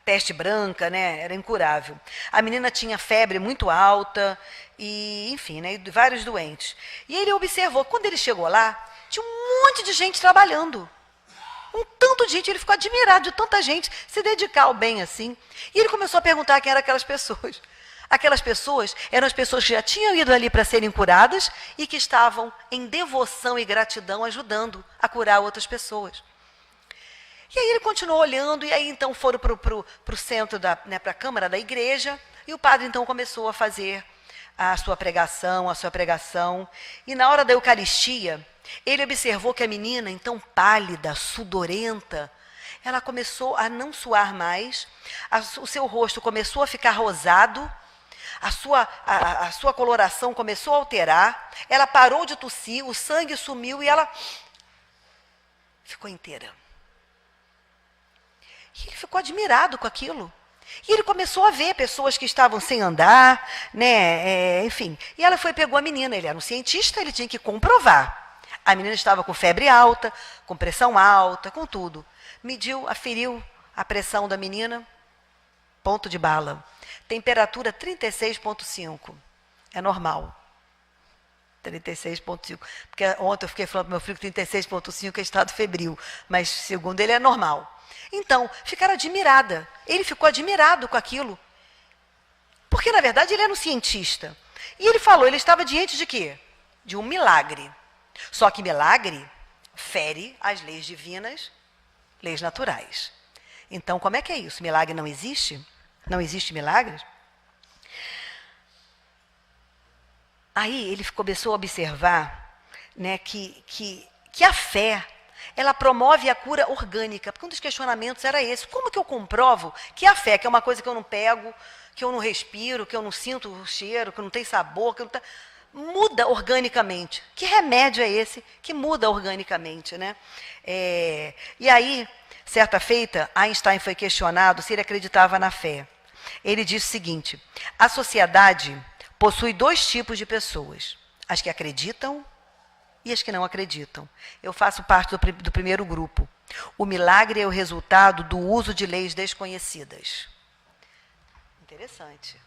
Speaker 2: peste branca, né? Era incurável. A menina tinha febre muito alta, e, enfim, né? Vários doentes. E ele observou, quando ele chegou lá, tinha um monte de gente trabalhando. Um tanto de gente, ele ficou admirado de tanta gente se dedicar ao bem assim. E ele começou a perguntar quem eram aquelas pessoas. Aquelas pessoas eram as pessoas que já tinham ido ali para serem curadas e que estavam em devoção e gratidão ajudando a curar outras pessoas. E aí ele continuou olhando, e aí então foram para o centro, para a câmara da igreja, e o padre então começou a fazer a sua pregação, e na hora da Eucaristia, ele observou que a menina, então pálida, sudorenta, ela começou a não suar mais, o seu rosto começou a ficar rosado, a sua coloração começou a alterar, ela parou de tossir, o sangue sumiu e ela ficou inteira. E ele ficou admirado com aquilo. E ele começou a ver pessoas que estavam sem andar, né, enfim. E ela pegou a menina, ele era um cientista, ele tinha que comprovar. A menina estava com febre alta, com pressão alta, com tudo. Aferiu a pressão da menina, ponto de bala. Temperatura 36,5. É normal. 36,5. Porque ontem eu fiquei falando para meu filho que 36,5 é estado febril. Mas, segundo ele, é normal. Então, ficaram admirada. Ele ficou admirado com aquilo. Porque, na verdade, ele era um cientista. E ele falou, ele estava diante de quê? De um milagre. Só que milagre fere as leis divinas, leis naturais. Então, como é que é isso? Milagre não existe? Não existe milagre? Aí ele começou a observar, né, que a fé, ela promove a cura orgânica. Porque um dos questionamentos era esse. Como que eu comprovo que a fé, que é uma coisa que eu não pego, que eu não respiro, que eu não sinto o cheiro, que não tem sabor, que não muda organicamente. Que remédio é esse que muda organicamente, né? E aí, certa feita, Einstein foi questionado se ele acreditava na fé. Ele disse o seguinte: a sociedade possui 2 tipos de pessoas, as que acreditam e as que não acreditam. Eu faço parte do primeiro grupo. O milagre é o resultado do uso de leis desconhecidas. Interessante.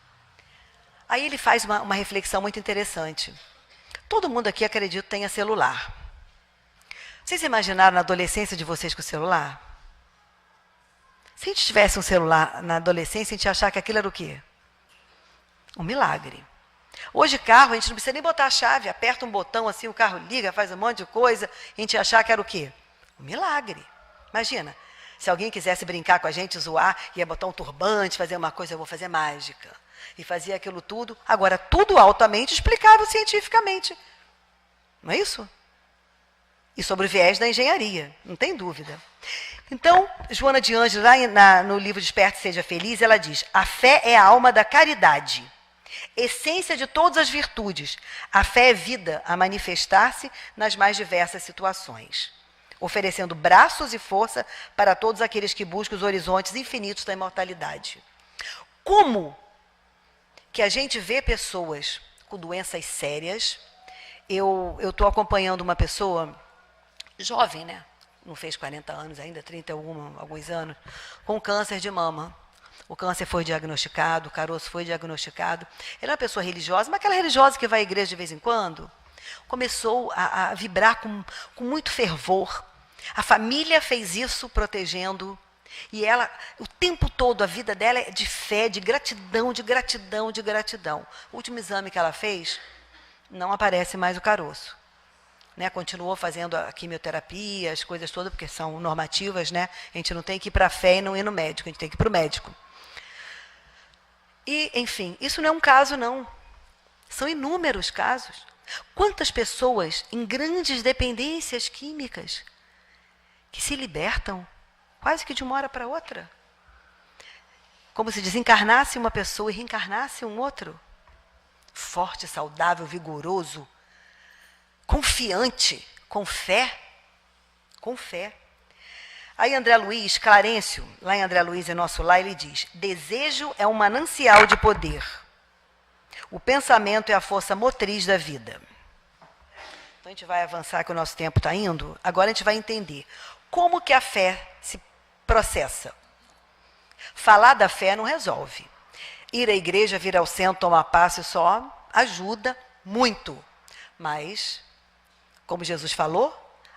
Speaker 2: Aí ele faz uma reflexão muito interessante. Todo mundo aqui, acredito, tenha celular. Vocês imaginaram na adolescência de vocês com o celular? Se a gente tivesse um celular na adolescência, a gente ia achar que aquilo era o quê? Um milagre. Hoje, carro, a gente não precisa nem botar a chave, aperta um botão assim, o carro liga, faz um monte de coisa, a gente ia achar que era o quê? Um milagre. Imagina, se alguém quisesse brincar com a gente, zoar, ia botar um turbante, fazer uma coisa, eu vou fazer mágica. E fazia aquilo tudo. Agora, tudo altamente explicável cientificamente. Não é isso? E sobre o viés da engenharia, não tem dúvida. Então, Joana de Ângeles, lá no livro Desperte e Seja Feliz, ela diz: a fé é a alma da caridade, essência de todas as virtudes. A fé é vida a manifestar-se nas mais diversas situações, oferecendo braços e força para todos aqueles que buscam os horizontes infinitos da imortalidade. Como que a gente vê pessoas com doenças sérias? Eu estou acompanhando uma pessoa jovem, né? Não fez 40 anos ainda, 31, alguns anos, com câncer de mama. O câncer foi diagnosticado, o caroço foi diagnosticado. Ela é uma pessoa religiosa, mas aquela religiosa que vai à igreja de vez em quando. começou a vibrar com muito fervor. A família fez isso protegendo. E ela, o tempo todo, a vida dela é de fé, de gratidão, de gratidão, de gratidão. O último exame que ela fez, não aparece mais o caroço. Né? Continuou fazendo a quimioterapia, as coisas todas, porque são normativas, né? A gente não tem que ir para a fé e não ir no médico, a gente tem que ir para o médico. E, enfim, isso não é um caso, não. São inúmeros casos. Quantas pessoas em grandes dependências químicas que se libertam quase que de uma hora para outra. Como se desencarnasse uma pessoa e reencarnasse um outro. Forte, saudável, vigoroso, confiante, com fé. Com fé. Aí André Luiz, Clarencio, lá em André Luiz, em nosso lar, ele diz: desejo é um manancial de poder. O pensamento é a força motriz da vida. Então a gente vai avançar, que o nosso tempo está indo. Agora a gente vai entender como que a fé se processa. Falar da fé não resolve. Ir à igreja, vir ao centro, tomar passe só ajuda muito. Mas, como Jesus falou,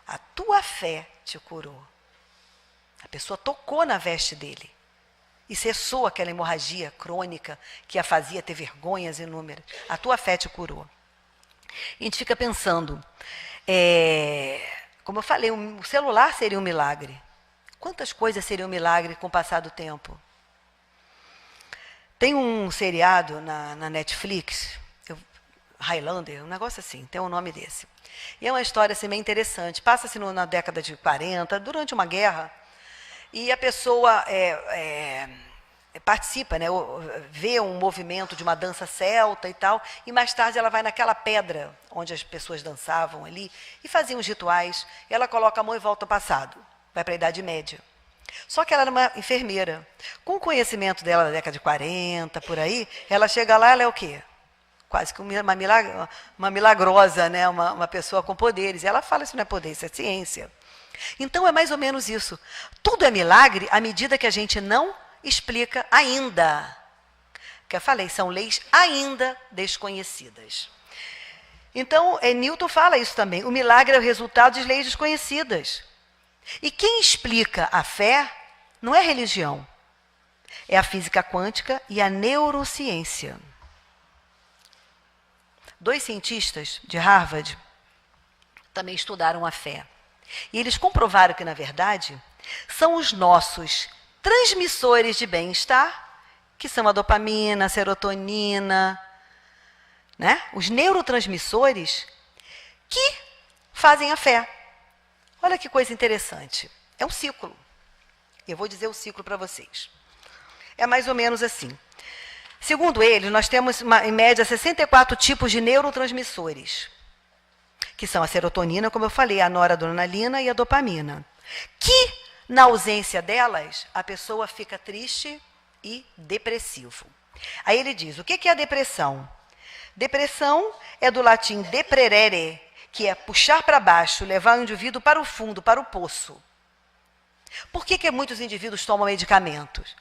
Speaker 2: a tua fé te curou. A pessoa tocou na veste dele e cessou aquela hemorragia crônica que a fazia ter vergonhas inúmeras. A tua fé te curou. E a gente fica pensando, como eu falei, o celular seria um milagre. Quantas coisas seriam um milagre com o passar do tempo? Tem um seriado na Netflix, Highlander, um negócio assim, tem um nome desse. E é uma história assim, meio interessante. Passa-se na década de 40, durante uma guerra, e a pessoa participa, né, vê um movimento de uma dança celta e tal, e mais tarde ela vai naquela pedra onde as pessoas dançavam ali e faziam os rituais, e ela coloca a mão e volta ao passado, vai para a Idade Média. Só que ela era uma enfermeira. Com o conhecimento dela da década de 40, por aí, ela chega lá, ela é o quê? Quase que uma milagrosa, né? Uma pessoa com poderes. E ela fala, isso não é poder, isso é ciência. Então é mais ou menos isso. Tudo é milagre à medida que a gente não explica ainda. Que eu falei, são leis ainda desconhecidas. Então, Newton fala isso também. O milagre é o resultado de leis desconhecidas. E quem explica a fé não é religião. É a física quântica e a neurociência. 2 cientistas de Harvard também estudaram a fé. E eles comprovaram que, na verdade, são os nossos transmissores de bem-estar, que são a dopamina, a serotonina, né? Os neurotransmissores que fazem a fé. Olha que coisa interessante. É um ciclo. Eu vou dizer o ciclo para vocês. É mais ou menos assim. Segundo eles, nós temos, em média, 64 tipos de neurotransmissores, que são a serotonina, como eu falei, a noradrenalina e a dopamina, que, na ausência delas, a pessoa fica triste e depressivo. Aí ele diz, o que é a depressão? Depressão é do latim deprerere, que é puxar para baixo, levar o indivíduo para o fundo, para o poço. Por que muitos indivíduos tomam medicamentos?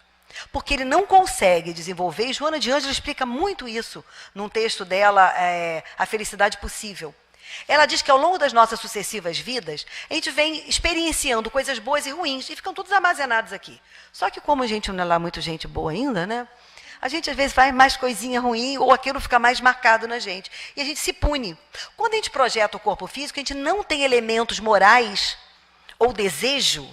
Speaker 2: Porque ele não consegue desenvolver, e Joana de Ângela explica muito isso num texto dela, A Felicidade Possível. Ela diz que ao longo das nossas sucessivas vidas, a gente vem experienciando coisas boas e ruins, e ficam todos armazenados aqui. Só que como a gente não é lá muito gente boa ainda, né? A gente às vezes faz mais coisinha ruim, ou aquilo fica mais marcado na gente. E a gente se pune. Quando a gente projeta o corpo físico, a gente não tem elementos morais, ou desejo,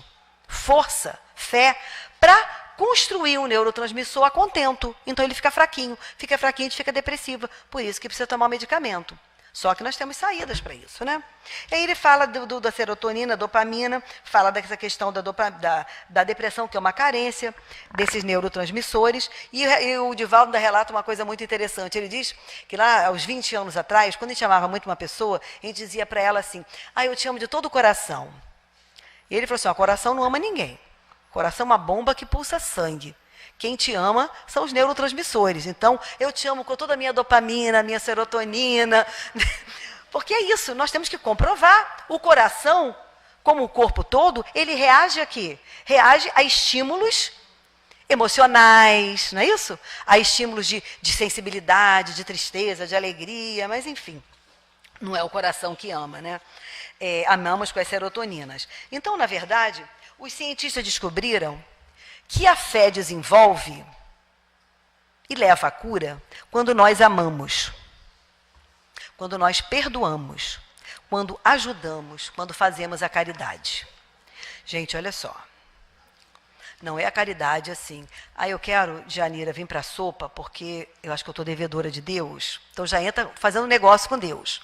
Speaker 2: força, fé, para construir um neurotransmissor a contento. Então ele fica fraquinho, a gente fica depressiva. Por isso que precisa tomar um medicamento. Só que nós temos saídas para isso, né? E aí ele fala da serotonina, dopamina, fala dessa questão da depressão, que é uma carência desses neurotransmissores. E o Divaldo ainda relata uma coisa muito interessante. Ele diz que lá, aos 20 anos atrás, quando a gente amava muito uma pessoa, a gente dizia para ela assim, eu te amo de todo o coração. E ele falou assim, o coração não ama ninguém. Coração é uma bomba que pulsa sangue. Quem te ama são os neurotransmissores. Então, eu te amo com toda a minha dopamina, a minha serotonina. Porque é isso, nós temos que comprovar. O coração, como o corpo todo, ele reage a quê? Reage a estímulos emocionais, não é isso? A estímulos de sensibilidade, de tristeza, de alegria, mas enfim. Não é o coração que ama, né? Amamos com as serotoninas. Então, na verdade, os cientistas descobriram que a fé desenvolve e leva à cura quando nós amamos, quando nós perdoamos, quando ajudamos, quando fazemos a caridade. Gente, olha só. Não é a caridade assim. Eu quero, Janira, vir para a sopa porque eu acho que eu estou devedora de Deus. Então já entra fazendo negócio com Deus.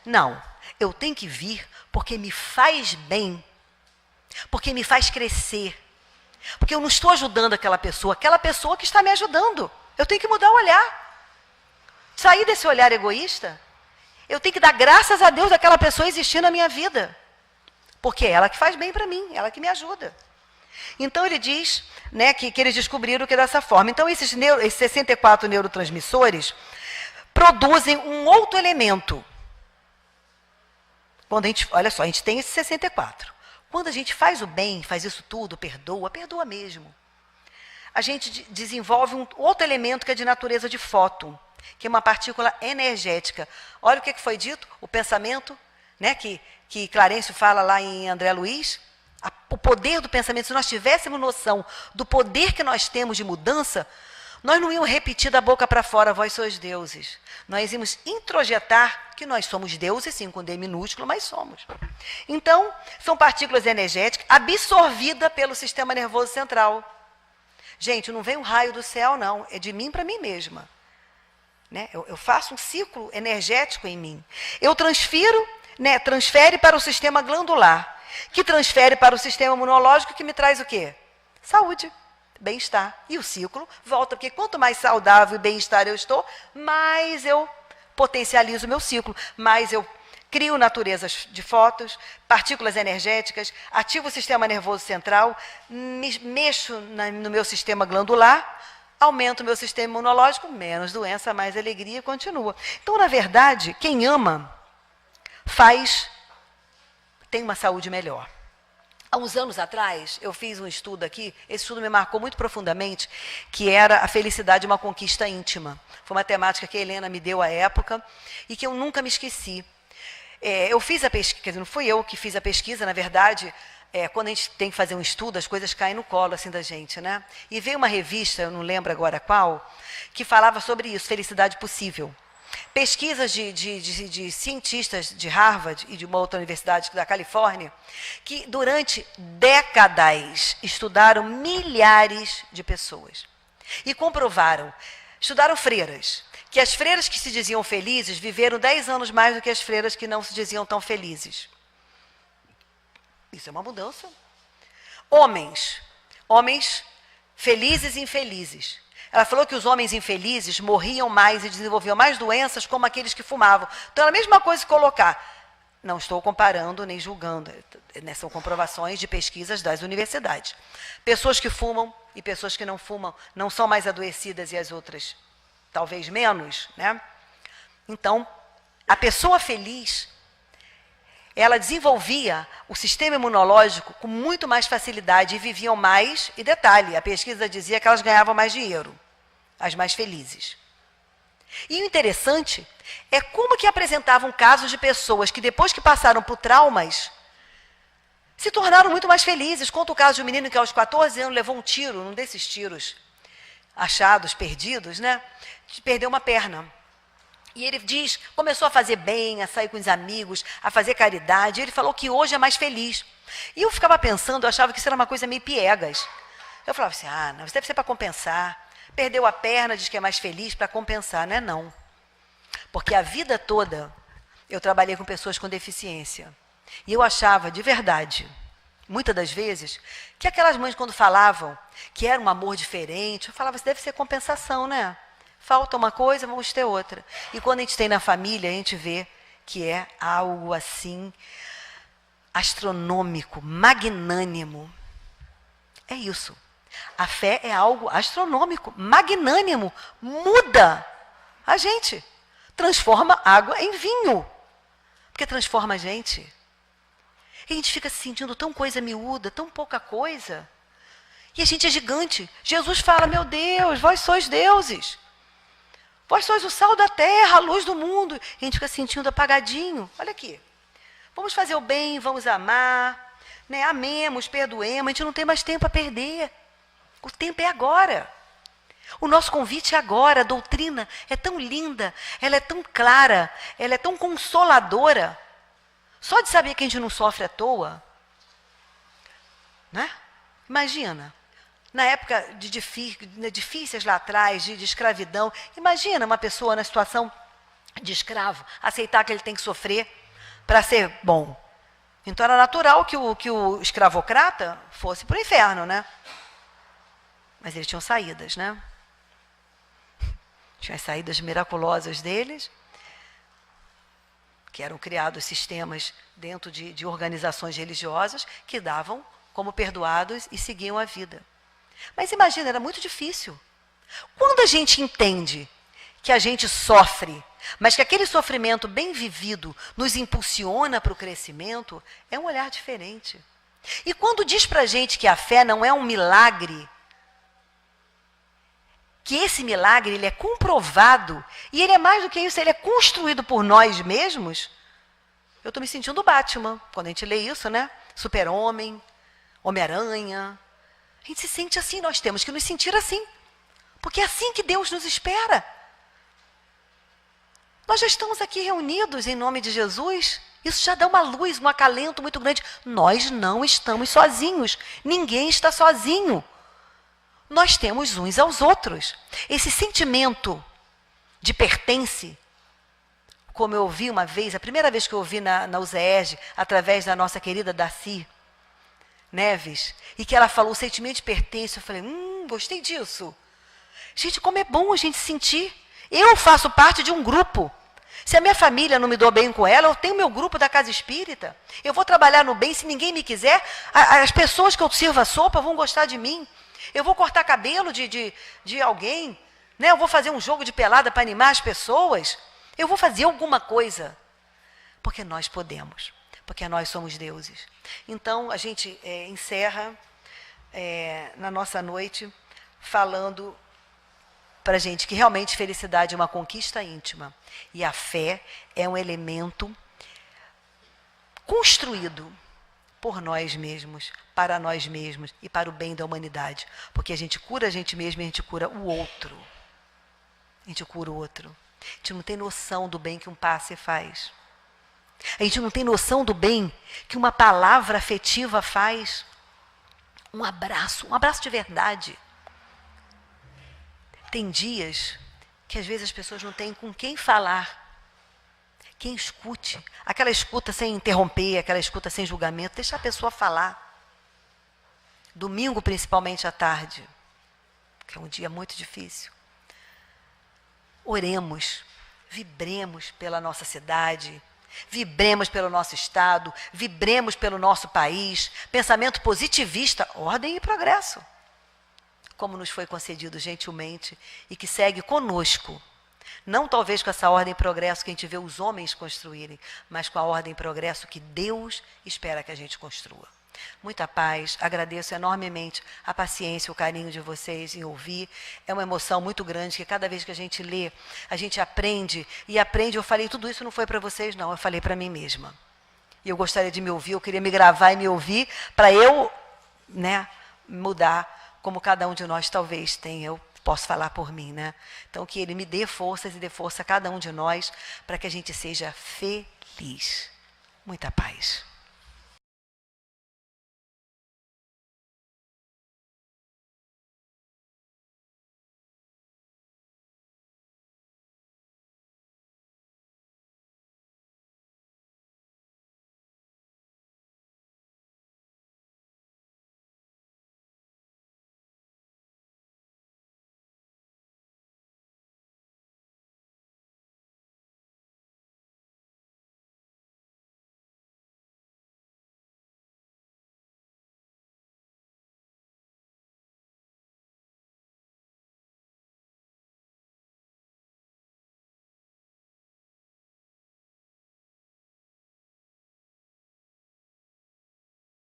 Speaker 2: Não. Eu tenho que vir porque me faz bem. Porque me faz crescer. Porque eu não estou ajudando aquela pessoa que está me ajudando. Eu tenho que mudar o olhar. Sair desse olhar egoísta. Eu tenho que dar graças a Deus daquela pessoa existir na minha vida. Porque é ela que faz bem para mim, ela que me ajuda. Então, ele diz, né, que eles descobriram que é dessa forma. Então, esses 64 neurotransmissores produzem um outro elemento. Quando a gente, olha só, a gente tem esses 64. Quando a gente faz o bem, faz isso tudo, perdoa mesmo. A gente desenvolve um outro elemento que é de natureza de fóton, que é uma partícula energética. Olha o que foi dito, o pensamento, né, que Clarencio fala lá em André Luiz. O poder do pensamento, se nós tivéssemos noção do poder que nós temos de mudança, nós não íamos repetir da boca para fora, vós sois deuses. Nós íamos introjetar que nós somos deuses, sim, com D minúsculo, mas somos. Então, são partículas energéticas absorvidas pelo sistema nervoso central. Gente, não vem um raio do céu, não. É de mim para mim mesma. Né? Eu faço um ciclo energético em mim. Eu transfere para o sistema glandular, que transfere para o sistema imunológico, que me traz o quê? Saúde, bem-estar. E o ciclo volta, porque quanto mais saudável e bem-estar eu estou, mais eu potencializo o meu ciclo, mais eu crio naturezas de fótons, partículas energéticas, ativo o sistema nervoso central, mexo no meu sistema glandular, aumento o meu sistema imunológico, menos doença, mais alegria, continua. Então, na verdade, quem ama tem uma saúde melhor. Há uns anos atrás, eu fiz um estudo aqui, esse estudo me marcou muito profundamente, que era a felicidade de uma conquista íntima. Foi uma temática que a Helena me deu à época e que eu nunca me esqueci. Eu fiz a pesquisa, quer dizer, não fui eu que fiz a pesquisa, na verdade, quando a gente tem que fazer um estudo, as coisas caem no colo assim da gente, né? E veio uma revista, eu não lembro agora qual, que falava sobre isso, felicidade possível. Pesquisas de cientistas de Harvard e de uma outra universidade da Califórnia, que durante décadas estudaram milhares de pessoas e comprovaram, estudaram freiras, que as freiras que se diziam felizes viveram 10 anos mais do que as freiras que não se diziam tão felizes. Isso é uma mudança. Homens felizes e infelizes. Ela falou que os homens infelizes morriam mais e desenvolviam mais doenças como aqueles que fumavam. Então, é a mesma coisa que colocar. Não estou comparando nem julgando. São comprovações de pesquisas das universidades. Pessoas que fumam e pessoas que não fumam não são mais adoecidas e as outras talvez menos, né? Então, a pessoa feliz, ela desenvolvia o sistema imunológico com muito mais facilidade e viviam mais. E detalhe, a pesquisa dizia que elas ganhavam mais dinheiro, as mais felizes. E o interessante é como que apresentavam casos de pessoas que depois que passaram por traumas, se tornaram muito mais felizes. Conta o caso de um menino que aos 14 anos levou um tiro, um desses tiros achados, perdidos, né? Perdeu uma perna. E ele diz, começou a fazer bem, a sair com os amigos, a fazer caridade. E ele falou que hoje é mais feliz. E eu ficava pensando, eu achava que isso era uma coisa meio piegas. Eu falava assim, não, isso deve ser para compensar. Perdeu a perna, diz que é mais feliz, para compensar. Não é não. Porque a vida toda eu trabalhei com pessoas com deficiência. E eu achava, de verdade, muitas das vezes, que aquelas mães quando falavam que era um amor diferente, eu falava, isso deve ser compensação, né? Falta uma coisa, vamos ter outra. E quando a gente tem na família, a gente vê que é algo assim astronômico, magnânimo. É isso. A fé é algo astronômico, magnânimo, muda a gente. Transforma água em vinho. Porque transforma a gente. E a gente fica se sentindo tão coisa miúda, tão pouca coisa. E a gente é gigante. Jesus fala, meu Deus, vós sois deuses. Vós sois o sal da terra, a luz do mundo. E a gente fica sentindo apagadinho. Olha aqui. Vamos fazer o bem, vamos amar, né? Amemos, perdoemos. A gente não tem mais tempo a perder. O tempo é agora. O nosso convite é agora. A doutrina é tão linda, ela é tão clara, ela é tão consoladora. Só de saber que a gente não sofre à toa, né? Imagina, na época difíceis lá atrás, de escravidão, imagina uma pessoa na situação de escravo, aceitar que ele tem que sofrer para ser bom. Então era natural que o escravocrata fosse para o inferno, né? Mas eles tinham saídas, né? Tinham as saídas miraculosas deles, que eram criados sistemas dentro de organizações religiosas que davam como perdoados e seguiam a vida. Mas imagina, era muito difícil. Quando a gente entende que a gente sofre, mas que aquele sofrimento bem vivido nos impulsiona para o crescimento, é um olhar diferente. E quando diz para a gente que a fé não é um milagre, que esse milagre ele é comprovado, e ele é mais do que isso, ele é construído por nós mesmos, eu estou me sentindo Batman, quando a gente lê isso, né? Super-Homem, Homem-Aranha. A gente se sente assim, nós temos que nos sentir assim. Porque é assim que Deus nos espera. Nós já estamos aqui reunidos em nome de Jesus. Isso já dá uma luz, um acalento muito grande. Nós não estamos sozinhos. Ninguém está sozinho. Nós temos uns aos outros. Esse sentimento de pertence, como eu ouvi uma vez, a primeira vez que eu ouvi na USERJ, através da nossa querida Darcy Neves, e que ela falou o sentimento de pertença, eu falei, gostei disso. Gente, como é bom a gente sentir. Eu faço parte de um grupo. Se a minha família não me dou bem com ela, eu tenho meu grupo da Casa Espírita. Eu vou trabalhar no bem, se ninguém me quiser, as pessoas que eu sirvo a sopa vão gostar de mim. Eu vou cortar cabelo de alguém, né? Eu vou fazer um jogo de pelada para animar as pessoas. Eu vou fazer alguma coisa. Porque nós podemos. Porque nós somos deuses. Então, a gente encerra na nossa noite falando para a gente que realmente felicidade é uma conquista íntima. E a fé é um elemento construído por nós mesmos, para nós mesmos e para o bem da humanidade. Porque a gente cura a gente mesmo e a gente cura o outro. A gente cura o outro. A gente não tem noção do bem que um passe faz. A gente não tem noção do bem que uma palavra afetiva faz. Um abraço de verdade. Tem dias que às vezes as pessoas não têm com quem falar. Quem escute. Aquela escuta sem interromper, aquela escuta sem julgamento. Deixa a pessoa falar. Domingo, principalmente à tarde, que é um dia muito difícil. Oremos, vibremos pela nossa cidade, vibremos pelo nosso estado, vibremos pelo nosso país. Pensamento positivista, ordem e progresso. Como nos foi concedido gentilmente e que segue conosco. Não talvez com essa ordem e progresso que a gente vê os homens construírem, mas com a ordem e progresso que Deus espera que a gente construa. Muita paz, agradeço enormemente a paciência, o carinho de vocês em ouvir. É uma emoção muito grande que cada vez que a gente lê, a gente aprende. E aprende, eu falei, tudo isso não foi para vocês não, eu falei para mim mesma. E eu gostaria de me ouvir, eu queria me gravar e me ouvir para eu, né, mudar como cada um de nós talvez tenha. Eu posso falar por mim, né? Então que Ele me dê forças e dê força a cada um de nós para que a gente seja feliz. Muita paz.